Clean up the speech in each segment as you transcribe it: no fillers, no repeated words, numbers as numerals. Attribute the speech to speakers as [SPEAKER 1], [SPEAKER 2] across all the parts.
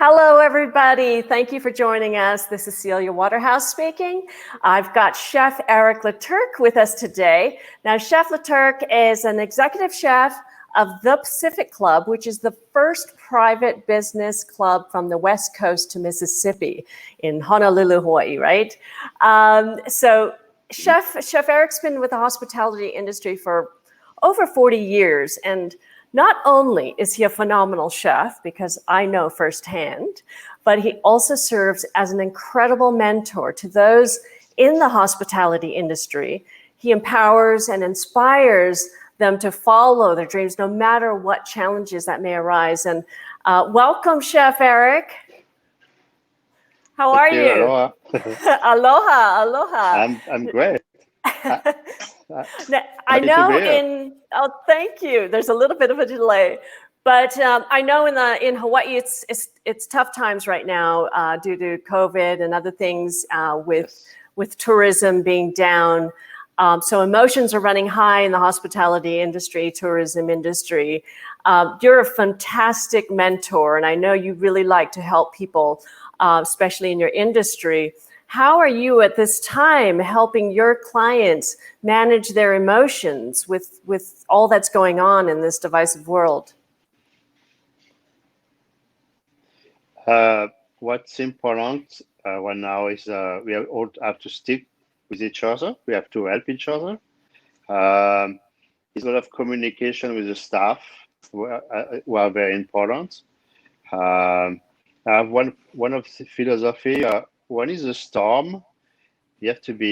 [SPEAKER 1] Hello, everybody. Thank you for joining us. This is Celia Waterhouse speaking. I've got Chef Eric Leterc with us today. Now, Chef Leterc is an executive chef of the Pacific Club, which is the first private business club from the West Coast to Mississippi in Honolulu, Hawaii, right? So Chef Eric's been with the hospitality industry for over 40 years, and not only is he a phenomenal chef, because I know firsthand, but he also serves as an incredible mentor to those in the hospitality industry. He empowers and inspires them to follow their dreams, no matter what challenges that may arise. And welcome, Chef Eric. How are you?
[SPEAKER 2] Aloha.
[SPEAKER 1] Aloha, aloha.
[SPEAKER 2] I'm great.
[SPEAKER 1] I know thank you. There's a little bit of a delay, but I know in Hawaii it's tough times right now due to COVID and other things with tourism being down. So emotions are running high in the hospitality industry, tourism industry. You're a fantastic mentor, and I know you really like to help people, especially in your industry. How are you at this time helping your clients manage their emotions with all that's going on in this divisive world?
[SPEAKER 2] What's important right now is we all have to stick with each other. We have to help each other. There's a lot of communication with the staff who are very important. I have one of the philosophy. When is a storm, you have to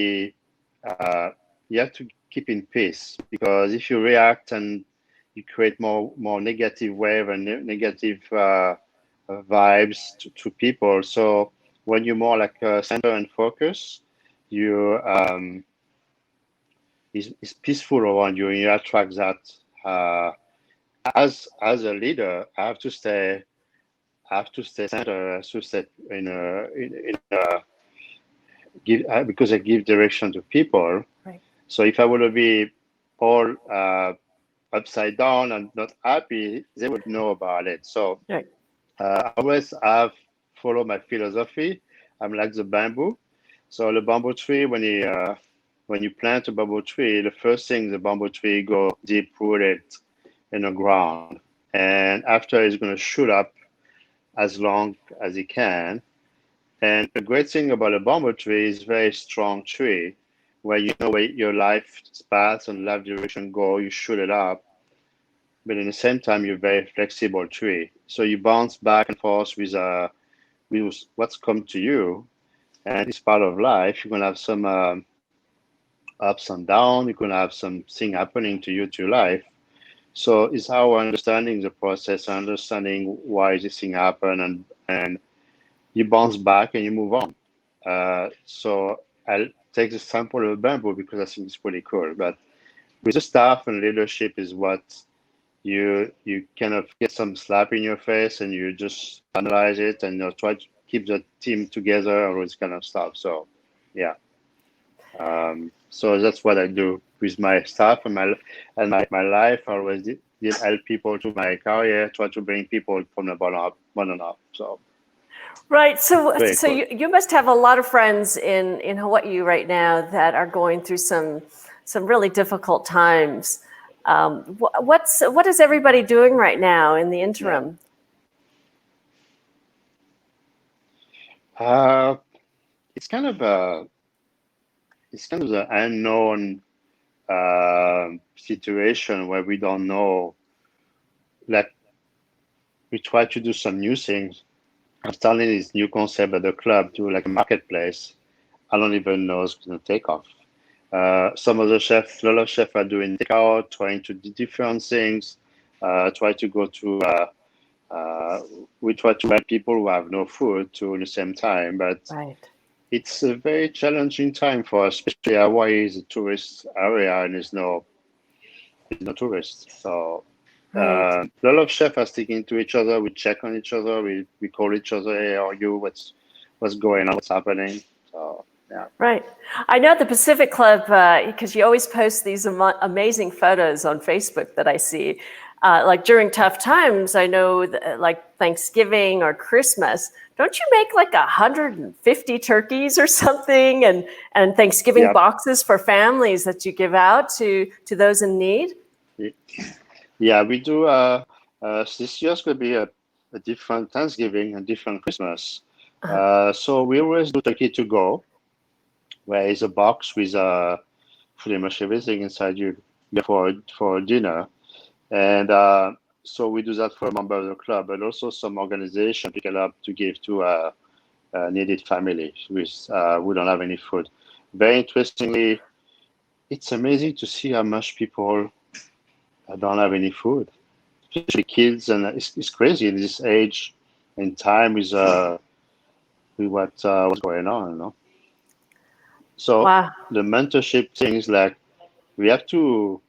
[SPEAKER 2] keep in peace, because if you react and you create more negative wave and negative vibes to people. So when you're more like center and focus, you it's peaceful around you, and you attract that. As a leader, I have to stay centered. I have to stay because I give direction to people.
[SPEAKER 1] Right.
[SPEAKER 2] So if I were to be all upside down and not happy, they would know about it. So
[SPEAKER 1] right.
[SPEAKER 2] I always have follow my philosophy. I'm like the bamboo. So the bamboo tree, when you plant a bamboo tree, the first thing the bamboo tree go deep rooted in the ground, and after it's going to shoot up as long as it can. And the great thing about a bamboo tree is very strong tree, where you know where your life path and life direction go, you shoot it up. But at the same time, you're very flexible tree. So you bounce back and forth with what's come to you. And it's part of life. You're going to have some ups and downs. You're going to have something happening to you to life. So it's our understanding the process, understanding why this thing happened, and you bounce back and you move on. So I'll take the sample of bamboo because I think it's pretty cool. But with the staff and leadership is what you kind of get some slap in your face, and you just analyze it and try to keep the team together and all this kind of stuff. So yeah. So that's what I do with my staff and my life. I always did help people to my career, try to bring people from the bottom up. So
[SPEAKER 1] right. So
[SPEAKER 2] cool.
[SPEAKER 1] you must have a lot of friends in Hawaii right now that are going through some really difficult times. What is everybody doing right now in the interim?
[SPEAKER 2] Yeah. It's kind of the unknown situation where we don't know. Like, we try to do some new things. I'm starting this new concept at the club to like a marketplace. I don't even know it's going to take off. Some of the chefs, a lot of chefs are doing takeout, trying to do different things. Try to go to. We try to help people who have no food too at the same time, but. Right. It's a very challenging time for us, especially Hawaii is a tourist area and there's no tourists. So a lot of chefs are sticking to each other. We check on each other. We call each other. Hey, how are you? What's going on? What's happening? So yeah.
[SPEAKER 1] Right. I know the Pacific Club because you always post these amazing photos on Facebook that I see. like during tough times, I know like Thanksgiving or Christmas, don't you make like 150 turkeys or something and Thanksgiving boxes for families that you give out to those in need?
[SPEAKER 2] Yeah, we do. This year's going to be a different Thanksgiving and different Christmas. So we always do turkey to go, where is a box with pretty much everything inside you for dinner. And so we do that for a member of the club, but also some organization pick it up to give to a needed family who don't have any food. Very interestingly, it's amazing to see how much people don't have any food, especially kids, and it's crazy in this age and time with what's going on, you know. So
[SPEAKER 1] Wow.
[SPEAKER 2] the mentorship things, like we have to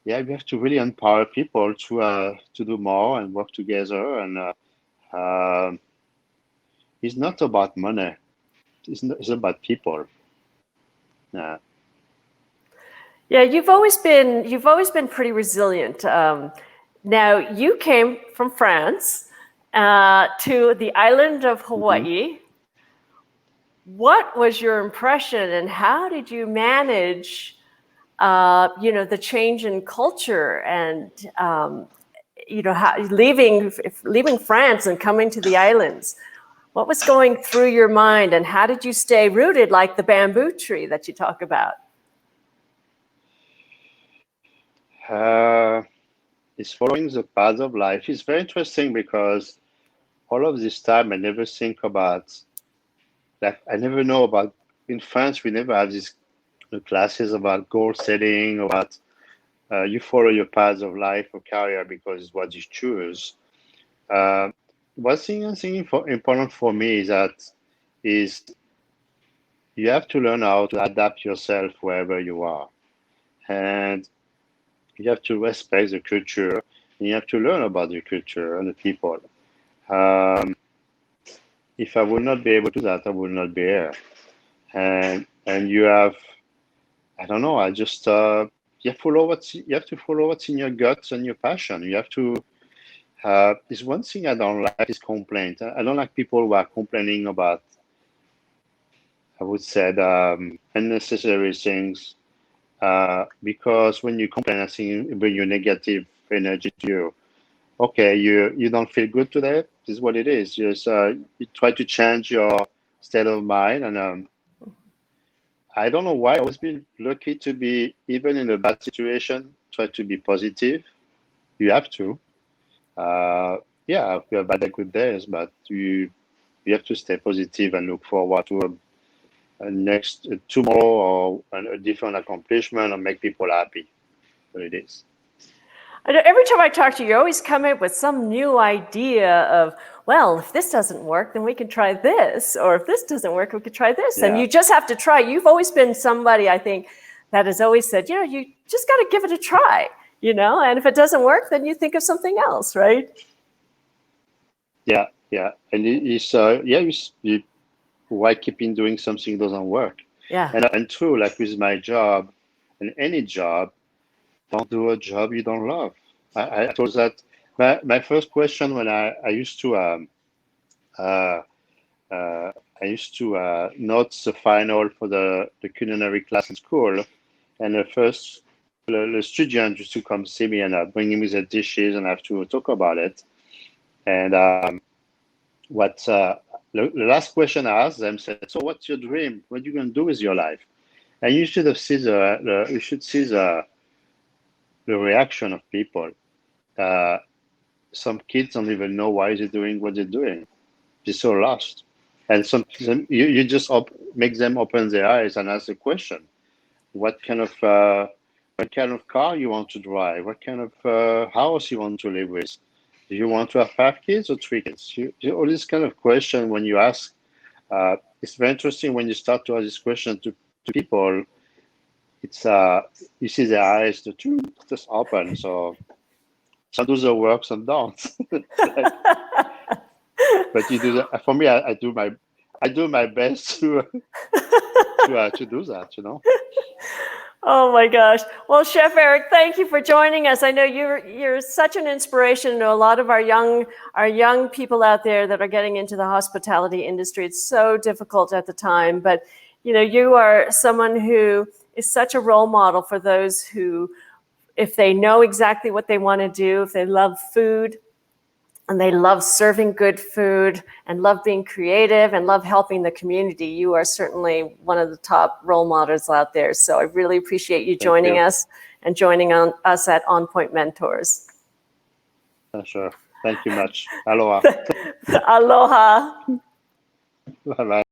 [SPEAKER 2] really empower people to do more and work together. And it's not about money; it's about people. Yeah.
[SPEAKER 1] Yeah, you've always been pretty resilient. Now you came from France to the island of Hawaii. What was your impression, and how did you manage, the change in culture and leaving France and coming to the islands? What was going through your mind, and how did you stay rooted like the bamboo tree that you talk about?
[SPEAKER 2] It's following the path of life. It's very interesting because all of this time I never think about, like, I never know about, in France we never have these classes about goal setting, about you follow your path of life or career because it's what you choose. One thing I think important for me is you have to learn how to adapt yourself wherever you are, and you have to respect the culture, and you have to learn about the culture and the people. Um, if I would not be able to do that, I would not be here. And you have, I don't know, I just you have to follow what's in your guts and your passion. You have to. There's one thing I don't like is complaint. I don't like people who are complaining about, I would say, unnecessary things. Because when you complain, I think it brings you negative energy to you. Okay, you don't feel good today. This is what it is. Just you try to change your state of mind, and I don't know why. I always been lucky to be, even in a bad situation, try to be positive. You have to. Yeah, we have bad and good days, but you have to stay positive and look forward to a next tomorrow or a different accomplishment and make people happy. What it is.
[SPEAKER 1] I know every time I talk to you, you always come up with some new idea of, well, if this doesn't work, then we can try this. Or if this doesn't work, we could try this.
[SPEAKER 2] Yeah.
[SPEAKER 1] And you just have to try. You've always been somebody, I think, that has always said, you just got to give it a try, and if it doesn't work, then you think of something else, right?
[SPEAKER 2] Yeah. And why keeping doing something doesn't work?
[SPEAKER 1] Yeah.
[SPEAKER 2] And true, like with my job and any job, don't do a job you don't love. I told that my first question when I used to note the final for the culinary class in school, and the student used to come see me and bring me the dishes, and I have to talk about it. And the last question I asked them said, "So what's your dream? What are you going to do with your life?" And you should have seen the reaction of people. Some kids don't even know why they're doing what they're doing. They're so lost. And you just make them open their eyes and ask a question: what kind of car you want to drive? What kind of house you want to live with? Do you want to have 5 kids or 3 kids? All this kind of question when you ask. It's very interesting when you start to ask this question to people. It's you see their eyes, the two just open. So some do the work, some don't. But you do that. For me, I do my best to do that.
[SPEAKER 1] Oh my gosh. Well, Chef Eric, thank you for joining us. I know you're such an inspiration to a lot of our young people out there that are getting into the hospitality industry. It's so difficult at the time, but you are someone who is such a role model for those who, if they know exactly what they want to do, if they love food, and they love serving good food and love being creative and love helping the community, you are certainly one of the top role models out there. So I really appreciate you joining us and joining us at OnPoint Mentors.
[SPEAKER 2] Sure. Thank you much. Aloha.
[SPEAKER 1] Aloha.
[SPEAKER 2] Bye-bye.